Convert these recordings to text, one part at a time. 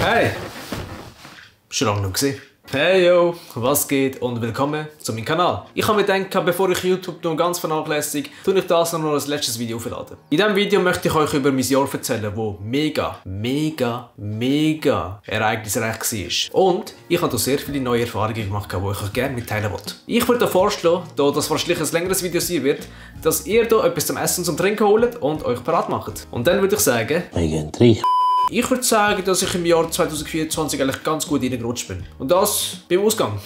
Hey! Schon lange nicht gesehen. Hey yo, was geht und willkommen zu meinem Kanal. Ich habe mir gedacht, bevor ich YouTube noch ganz vernachlässige, tue ich das noch als letztes Video verladen. In diesem Video möchte ich euch über mein Jahr erzählen, das mega ereignisreich war. Und ich habe hier sehr viele neue Erfahrungen gemacht, die ich euch gerne mitteilen wollte. Ich würde vorschlagen, da das wahrscheinlich ein längeres Video sein wird, dass ihr hier etwas zum Essen und zum Trinken holt und euch parat macht. Und dann würde ich sagen... Ich würde sagen, dass ich im Jahr 2024 eigentlich ganz gut reingerutscht bin. Und das beim Ausgang.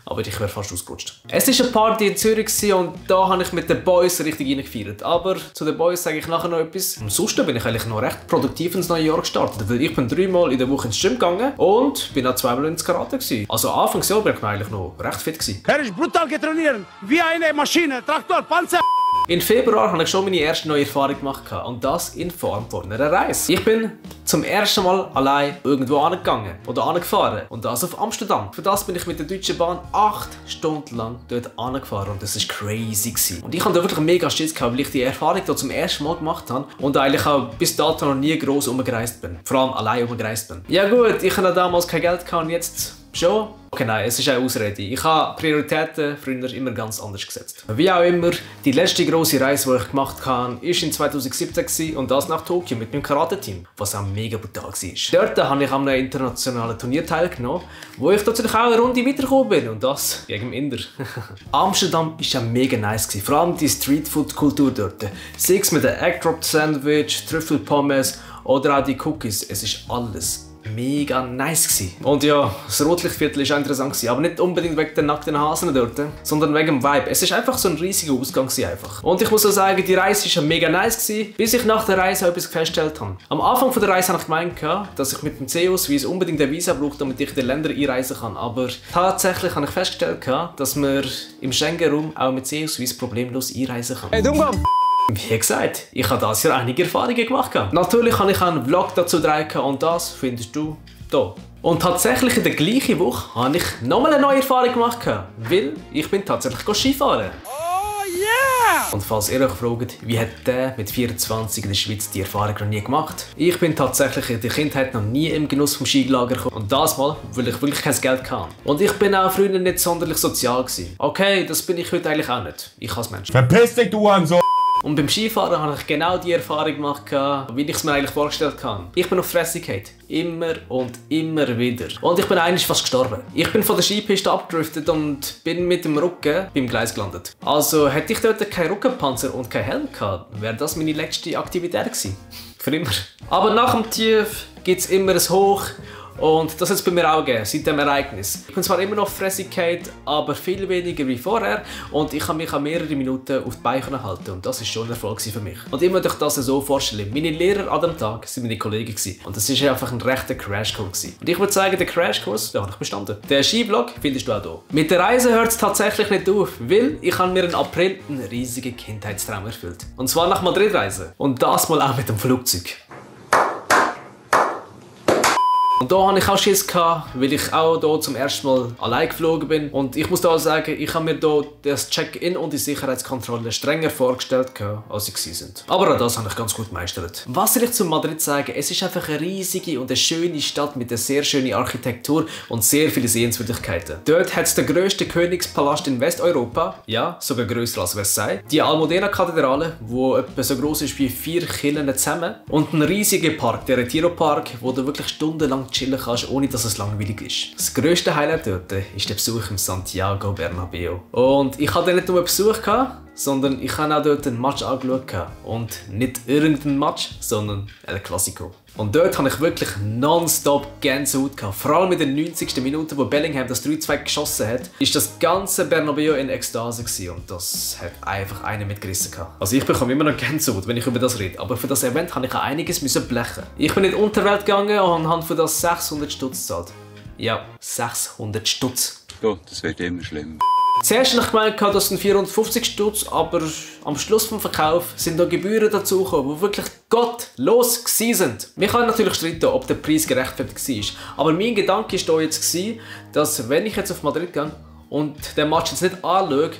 Aber ich wäre fast ausgerutscht. Es war eine Party in Zürich und da habe ich mit den Boys richtig reingefeiert. Aber zu den Boys sage ich nachher noch etwas. Ansonsten bin ich eigentlich noch recht produktiv ins neue Jahr gestartet. Weil ich bin 3-mal in der Woche ins Gym gegangen und bin auch 2-mal ins Karate gewesen. Also Anfangsjahr bin ich eigentlich noch recht fit gewesen. Er ist brutal getrainiert, wie eine Maschine, Traktor, Panzer. Im Februar habe ich schon meine erste neue Erfahrung gemacht und das in Form von einer Reise. Ich bin zum ersten Mal allein irgendwo angegangen oder angefahren und das auf Amsterdam. Für das bin ich mit der Deutschen Bahn 8 Stunden lang dort angefahren und das war crazy gewesen. Und ich hatte da wirklich mega Schiss gehabt, weil ich die Erfahrung da zum ersten Mal gemacht habe und eigentlich auch bis dato noch nie gross umgereist bin. Vor allem allein umgereist bin. Ja gut, ich hatte damals kein Geld und jetzt schon. Okay, nein, es ist eine Ausrede. Ich habe Prioritäten früher immer ganz anders gesetzt. Wie auch immer, die letzte grosse Reise, die ich gemacht habe, war in 2017 und das nach Tokio mit meinem Karate-Team, was auch mega brutal war. Dort habe ich an einem internationalen Turnier teilgenommen, wo ich tatsächlich auch eine Runde weitergekommen bin und das gegen Inder. Amsterdam war ja mega nice, vor allem die Streetfood-Kultur dort. Sei es mit dem Egg-Drop-Sandwich, Trüffelpommes oder auch die Cookies, es ist alles mega nice gewesen. Und ja, das Rotlichtviertel war auch interessant gewesen, aber nicht unbedingt wegen den nackten Hasen dort, sondern wegen dem Vibe. Es ist einfach so ein riesiger Ausgang einfach. Und ich muss auch sagen, die Reise war mega nice gewesen, bis ich nach der Reise etwas festgestellt habe. Am Anfang der Reise habe ich gemeint, dass ich mit dem C-Ausweis unbedingt eine Visa brauche, damit ich in die Länder einreisen kann. Aber tatsächlich habe ich festgestellt, dass man im Schengen-Raum auch mit C-Ausweis problemlos einreisen kann. Hey, Dummkopf! Wie gesagt, ich habe dieses Jahr einige Erfahrungen gemacht. Natürlich habe ich auch einen Vlog dazu gedreht und das findest du hier. Und tatsächlich in der gleichen Woche habe ich nochmal eine neue Erfahrung gemacht, weil ich bin tatsächlich Skifahren. Oh yeah! Und falls ihr euch fragt, wie hat der mit 24 in der Schweiz die Erfahrung noch nie gemacht? Ich bin tatsächlich in der Kindheit noch nie im Genuss vom Skilager gekommen. Und das mal, weil ich wirklich kein Geld hatte. Und ich bin auch früher nicht sonderlich sozial gewesen. Okay, das bin ich heute eigentlich auch nicht. Ich als Mensch. Verpiss dich, du Hurensohn! Und beim Skifahren habe ich genau die Erfahrung gemacht, wie ich es mir eigentlich vorgestellt habe. Ich bin auf die Fresse gefallen. Immer und immer wieder. Und ich bin eigentlich fast gestorben. Ich bin von der Skipiste abgedriftet und bin mit dem Rücken beim Gleis gelandet. Also hätte ich dort keinen Rückenpanzer und keinen Helm gehabt, wäre das meine letzte Aktivität gewesen. Für immer. Aber nach dem Tief gibt es immer ein Hoch. Und das hat es bei mir auch gegeben, seit dem Ereignis. Ich bin zwar immer noch fressig gefallen, aber viel weniger wie vorher. Und ich kann mich an mehrere Minuten auf die Beine halten. Und das war schon ein Erfolg für mich. Und ich möchte euch das so vorstellen. Meine Lehrer an dem Tag waren meine Kollegen. Und das war einfach ein rechter Crashkurs. Und ich würde sagen, den Crashkurs, den habe ich bestanden. Den Skivlog findest du auch hier. Mit der Reise hört es tatsächlich nicht auf, weil ich habe mir im April einen riesigen Kindheitstraum erfüllt. Und zwar nach Madrid reisen. Und das mal auch mit dem Flugzeug. Und da hatte ich auch Schiss, weil ich auch hier zum ersten Mal allein geflogen bin. Und ich muss da sagen, ich habe mir hier das Check-in und die Sicherheitskontrolle strenger vorgestellt, als sie sind. Aber auch das habe ich ganz gut gemeistert. Was will ich zu Madrid sagen? Es ist einfach eine riesige und eine schöne Stadt mit einer sehr schönen Architektur und sehr vielen Sehenswürdigkeiten. Dort hat es den grössten Königspalast in Westeuropa, ja, sogar grösser als Versailles. Die Almudena-Kathedrale, die etwa so gross ist wie 4 Kirchen zusammen. Und einen riesigen Park, der Retiro-Park, wo du wirklich stundenlang chillen kannst, ohne dass es langweilig ist. Das grösste Highlight dort ist der Besuch im Santiago Bernabéu. Und ich hatte nicht nur einen Besuch, sondern ich habe auch dort einen Match angeschaut. Und nicht irgendeinen Match, sondern El Clasico. Und dort hatte ich wirklich nonstop Gänsehaut gehabt. Vor allem in der 90. Minute, wo Bellingham das 3-2 geschossen hat, ist das ganze Bernabéu in Ekstase gewesen. Und das hat einfach einen mitgerissen gehabt. Also ich bekomme immer noch Gänsehaut, wenn ich über das rede. Aber für das Event habe ich einiges blechen. Ich bin in die Unterwelt gegangen und habe für das 600 Stutz gezahlt. Ja, 600 Stutz. Oh, das wird immer schlimmer. Zuerst habe ich gemeint, das sind 450 Stutz, aber am Schluss vom Verkauf sind da Gebühren dazugekommen, die wirklich gottlos sind. Wir können natürlich streiten, ob der Preis gerechtfertigt war. Aber mein Gedanke war jetzt, dass wenn ich jetzt auf Madrid gehe und den Match jetzt nicht anschaue,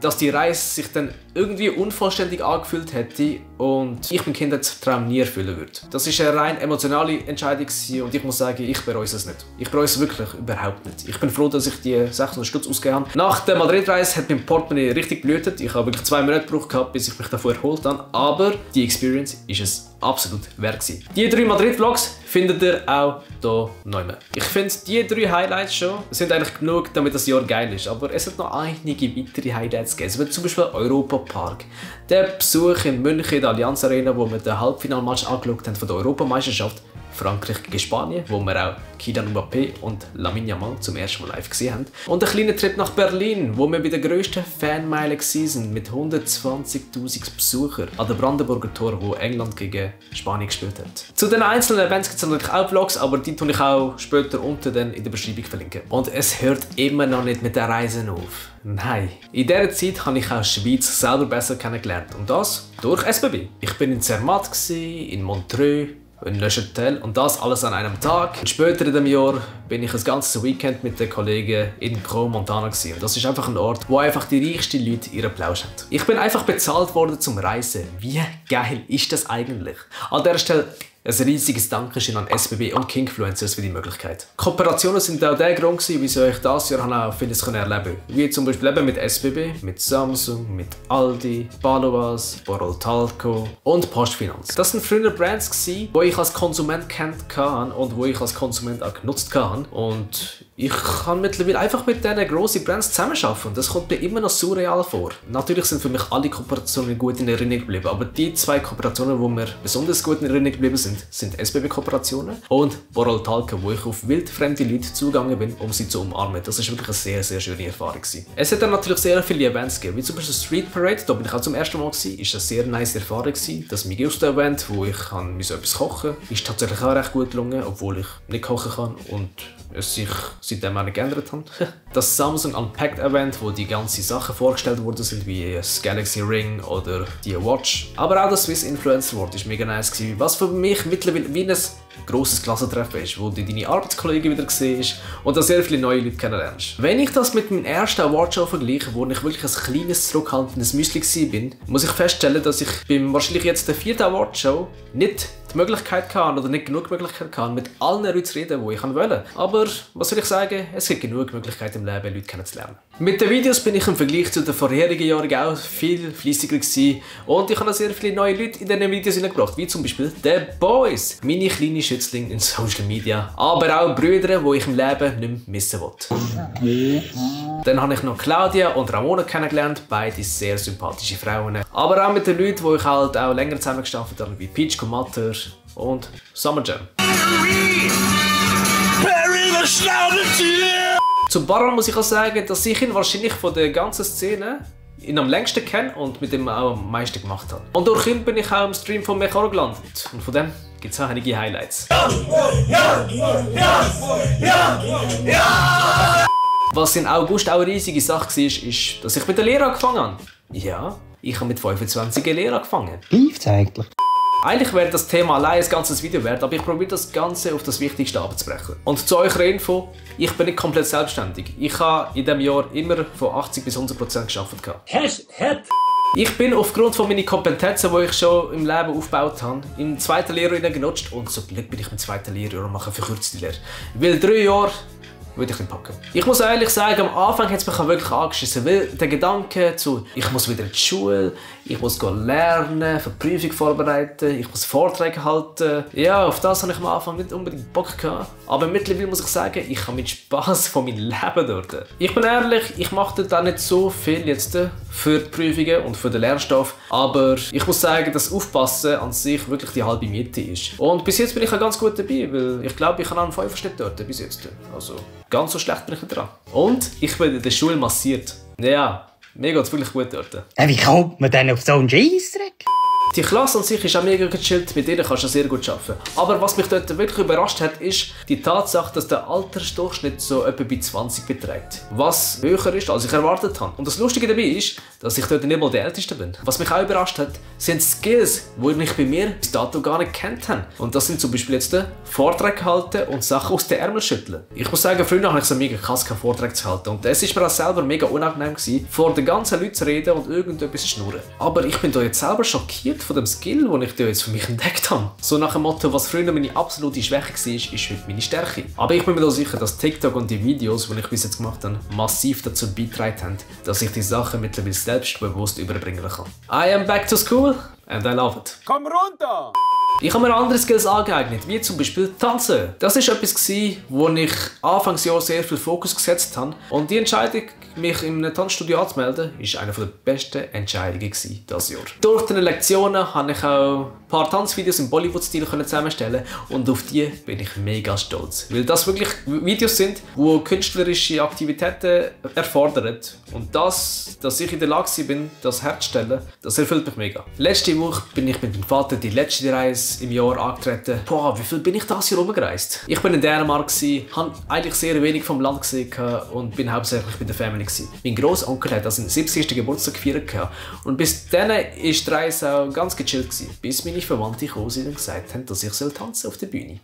dass die Reise sich dann irgendwie unvollständig angefühlt hätte und ich meinen Kindheitstraum nie erfüllen würde. Das war eine rein emotionale Entscheidung und ich muss sagen, ich bereue es nicht. Ich bereue es wirklich überhaupt nicht. Ich bin froh, dass ich die 600 Stutz ausgegeben habe. Nach der Madrid-Reise hat mein Portemonnaie richtig blühtet. Ich habe wirklich 2 Monate gebraucht, bis ich mich davon erholt habe. Aber die Experience ist es absolut wert gewesen. Die 3 Madrid-Vlogs findet ihr auch hier neu. Ich finde, die 3 Highlights schon sind eigentlich genug, damit das Jahr geil ist. Aber es hat noch einige weitere Highlights gegeben. Wie zum Beispiel Europa-Park. Der Besuch in München in der Allianz Arena, wo wir den Halbfinalmatch angeschaut haben von der Europameisterschaft. Frankreich gegen Spanien, wo wir auch Kylian Mbappé und Lamine Yamal zum ersten Mal live gesehen haben. Und ein kleiner Trip nach Berlin, wo wir bei der grössten Fanmeile waren, mit 120'000 Besuchern an der Brandenburger Tor, wo England gegen Spanien gespielt hat. Zu den einzelnen Events gibt es natürlich auch Vlogs, aber die tue ich auch später unten dann in der Beschreibung verlinken. Und es hört immer noch nicht mit der Reise auf. Nein. In dieser Zeit habe ich auch die Schweiz selber besser kennengelernt. Und das durch SBB. Ich bin in Zermatt, in Montreux, in Neuchâtel und das alles an einem Tag. Und später in dem Jahr bin ich ein ganzes Weekend mit den Kollegen in Crans Montana gewesen. Und das ist einfach ein Ort, wo einfach die reichsten Leute ihren Plausch haben. Ich bin einfach bezahlt worden zum Reisen. Wie geil ist das eigentlich? An dieser Stelle ein riesiges Dankeschön an SBB und Kingfluencers für die Möglichkeit. Kooperationen sind auch der Grund, wieso ich dieses Jahr auch vieles erleben konnte. Wie zum Beispiel eben mit SBB, mit Samsung, mit Aldi, Balovas, Boroltalco und Postfinanz. Das sind früher Brands, die ich als Konsument kennt und wo ich als Konsument auch genutzt habe. Und ich kann mittlerweile einfach mit diesen grossen Brands zusammenarbeiten. Das kommt mir immer noch surreal vor. Natürlich sind für mich alle Kooperationen gut in Erinnerung geblieben, aber die 2 Kooperationen, die mir besonders gut in Erinnerung geblieben sind SBB-Kooperationen und Boroltalco, wo ich auf wildfremde Leute zugegangen bin, um sie zu umarmen. Das war wirklich eine sehr, sehr schöne Erfahrung gewesen. Es hat dann natürlich sehr viele Events gegeben, wie zum Beispiel Street Parade, da bin ich auch zum ersten Mal gewesen. Ist eine sehr nice Erfahrung gewesen. Das Migusto-Event, wo ich etwas kochen musste, ist tatsächlich auch recht gut gelungen, obwohl ich nicht kochen kann und es sich seitdem auch nicht geändert hat. Das Samsung Unpacked Event, wo die ganzen Sachen vorgestellt worden sind, wie das Galaxy Ring oder die Watch. Aber auch das Swiss Influencer Award war mega nice gewesen, was für mich mittlerweile wie ein grosses Klassentreffen ist, wo du deine Arbeitskollegen wieder siehst und da sehr viele neue Leute kennenlernst. Wenn ich das mit meinem ersten Awardshow vergleiche, wo ich wirklich ein kleines, zurückhaltendes Müsli war, muss ich feststellen, dass ich beim wahrscheinlich jetzt der 4. Awardshow nicht die Möglichkeit hatte oder nicht genug Möglichkeit hatte, mit allen Leuten zu reden, die ich wollte. Aber was soll ich sagen, es gibt genug Möglichkeiten im Leben, Leute kennenzulernen. Mit den Videos bin ich im Vergleich zu den vorherigen Jahren auch viel fleissiger gewesen und ich habe sehr viele neue Leute in diesen Videos hineingebracht, wie zum Beispiel The Boys, meine kleine Schützlinge in Social Media, aber auch Brüder, die ich im Leben nicht mehr missen will. Dann habe ich noch Claudia und Ramona kennengelernt, beide sehr sympathische Frauen. Aber auch mit den Leuten, die ich halt auch länger zusammengearbeitet habe, wie Peach Comatter und Summer Jam. Zu Baron muss ich auch sagen, dass ich ihn wahrscheinlich von der ganzen Szene am längsten kenne und mit dem auch am meisten gemacht habe. Und durch ihn bin ich auch im Stream von Mecharo gelandet. Und von dem gibt es auch einige Highlights. Was im August auch eine riesige Sache war, ist, dass ich mit der Lehre angefangen habe. Ja, ich habe mit 25 eine Lehre angefangen. Läuft's eigentlich? Eigentlich wäre das Thema allein ein ganzes Video wert, aber ich probiere das Ganze auf das Wichtigste abzubrechen. Und zu eurer Info, ich bin nicht komplett selbstständig. Ich habe in diesem Jahr immer von 80 bis 100% gearbeitet. Ich bin aufgrund von meinen Kompetenzen, die ich schon im Leben aufgebaut habe, im 2. Lehrjahr genutzt und so Glück bin ich im 2. Lehrjahr und mache eine verkürzte Lehre. Weil 3 Jahre würde ich nicht packen. Ich muss ehrlich sagen, am Anfang hat es mich wirklich angeschissen, weil der Gedanke zu, ich muss wieder in die Schule, ich muss lernen, für die Prüfung vorbereiten, ich muss Vorträge halten. Ja, auf das habe ich am Anfang nicht unbedingt Bock gehabt. Aber mittlerweile muss ich sagen, ich habe mit Spass von meinem Leben dort. Ich bin ehrlich, ich mache dort auch nicht so viel jetzt für die Prüfungen und für den Lernstoff. Aber ich muss sagen, dass Aufpassen an sich wirklich die halbe Miete ist. Und bis jetzt bin ich auch ganz gut dabei, weil ich glaube, ich habe einen 5er dort bis jetzt. Also ganz so schlecht bin ich nicht dran. Und ich bin in der Schule massiert. Ja, mir geht es wirklich gut dort. Wie kommt man denn auf so einen Scheissdreck? Die Klasse an sich ist auch mega gechillt, mit denen kannst du sehr gut arbeiten. Aber was mich dort wirklich überrascht hat, ist die Tatsache, dass der Altersdurchschnitt so etwa bei 20 beträgt. Was höher ist, als ich erwartet habe. Und das Lustige dabei ist, dass ich dort nicht mal der Älteste bin. Was mich auch überrascht hat, sind Skills, die ich bei mir bis dato gar nicht kennt habe. Und das sind zum Beispiel jetzt Vorträge halten und Sachen aus den Ärmel schütteln. Ich muss sagen, früher habe ich so mega krass keinen Vortrag zu halten. Und es war mir auch selber mega unangenehm gewesen, vor den ganzen Leuten zu reden und irgendetwas zu schnurren. Aber ich bin da jetzt selber schockiert von dem Skill, den ich da jetzt für mich entdeckt habe. So nach dem Motto, was früher meine absolute Schwäche war, ist heute meine Stärke. Aber ich bin mir da sicher, dass TikTok und die Videos, die ich bis jetzt gemacht habe, massiv dazu beigetragen haben, dass ich die Sachen mittlerweile selbstbewusst überbringen kann. I am back to school and I love it. Komm runter! Ich habe mir andere Skills angeeignet, wie zum Beispiel Tanzen. Das war etwas, wo ich Anfangsjahr sehr viel Fokus gesetzt habe. Und die Entscheidung, mich in einem Tanzstudio anzumelden, war eine der besten Entscheidungen dieses Jahr. Durch die Lektionen konnte ich auch ein paar Tanzvideos im Bollywood-Stil zusammenstellen und auf die bin ich mega stolz. Weil das wirklich Videos sind, die künstlerische Aktivitäten erfordern. Und das, dass ich in der Lage bin, das herzustellen, das erfüllt mich mega. Letzte Woche bin ich mit meinem Vater die letzte Reise im Jahr angetreten. Boah, wie viel bin ich das Jahr rumgereist? Ich bin in Dänemark, habe eigentlich sehr wenig vom Land gesehen und bin hauptsächlich bei der Family gewesen. Mein Großonkel hat seinen 70. Geburtstag gefeiert und bis dann war die Reise auch ganz gechillt gewesen, bis meine Verwandte gekommen sind und gesagt haben, dass ich tanzen auf der Bühne.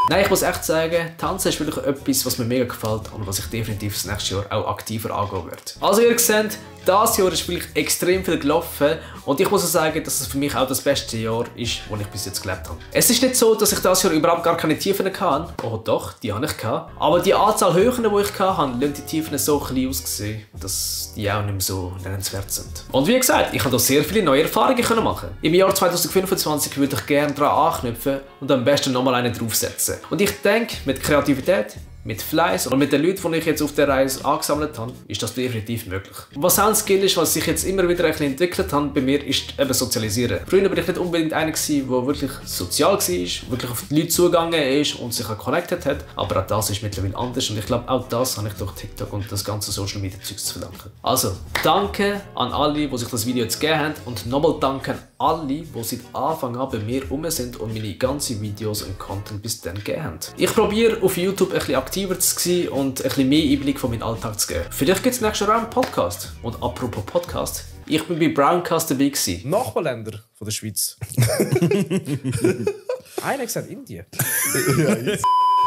Nein, ich muss echt sagen, Tanzen ist wirklich etwas, was mir mega gefällt und was ich definitiv das nächste Jahr auch aktiver angehen werde. Also ihr seht, dieses Jahr ist wirklich extrem viel gelaufen und ich muss auch sagen, dass es für mich auch das beste Jahr ist, das ich bis jetzt gelebt habe. Es ist nicht so, dass ich dieses Jahr überhaupt gar keine Tiefen hatte. Oh doch, die habe ich gehabt. Aber die Anzahl Höhen, die ich hatte, lassen die Tiefen so klein aussehen, dass die auch nicht mehr so nennenswert sind. Und wie gesagt, ich habe da sehr viele neue Erfahrungen machen. Im Jahr 2025 würde ich gerne daran anknüpfen und am besten nochmal einen draufsetzen. Und ich denke, mit Kreativität, mit Fleiß und mit den Leuten, die ich jetzt auf der Reise angesammelt habe, ist das definitiv möglich. Was auch ein Skill ist, was sich jetzt immer wieder ein bisschen entwickelt hat bei mir, ist eben Sozialisieren. Früher war ich nicht unbedingt einer, der wirklich sozial war, wirklich auf die Leute zugegangen ist und sich connected hat, aber auch das ist mittlerweile anders und ich glaube, auch das habe ich durch TikTok und das ganze Social Media Zeugs zu verdanken. Also, danke an alle, die sich das Video jetzt gegeben haben und nochmal danke an alle, die seit Anfang an bei mir rum sind und meine ganzen Videos und Content bis dann gegeben haben. Ich probiere auf YouTube ein bisschen aktiver zu sein und ein bisschen mehr Einblick von meinem Alltag zu geben. Vielleicht gibt es nächstes Jahr auch einen Podcast. Und apropos Podcast, ich bin bei Browncast dabei gewesen. Nachbarländer von der Schweiz. Einer gesagt Indien.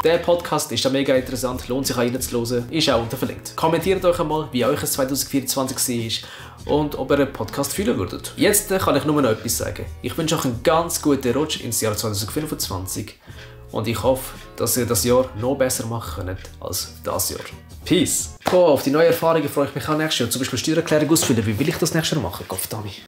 Der Podcast ist ja mega interessant, lohnt sich auch reinzuhören, ist auch unten verlinkt. Kommentiert euch einmal, wie euch es 2024 war und ob ihr einen Podcast fühlen würdet. Jetzt kann ich nur noch etwas sagen. Ich wünsche euch einen ganz guten Rutsch ins Jahr 2025 und ich hoffe, dass ihr das Jahr noch besser machen könnt als das Jahr. Peace! Boah, auf die neuen Erfahrungen freue ich mich auch nächstes Jahr. Zum Beispiel Steuererklärung ausfüllen. Wie will ich das nächstes Jahr machen? Gottverdammt.